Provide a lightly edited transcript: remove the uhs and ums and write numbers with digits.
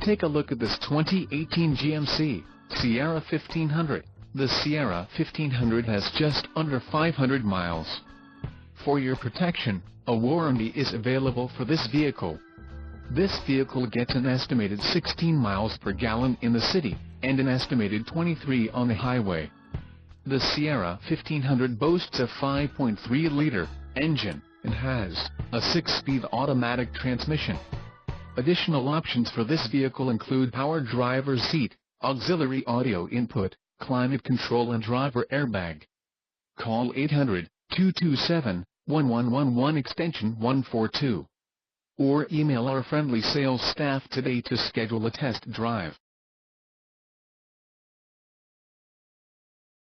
Take a look at this 2018 GMC Sierra 1500. The Sierra 1500 has just under 500 miles. For your protection, a warranty is available for this vehicle. This vehicle gets an estimated 16 miles per gallon in the city, and an estimated 23 on the highway. The Sierra 1500 boasts a 5.3-liter engine, and has a 6-speed automatic transmission. Additional options for this vehicle include power driver's seat, auxiliary audio input, climate control and driver airbag. Call 800-227-1111 extension 142. Or email our friendly sales staff today to schedule a test drive.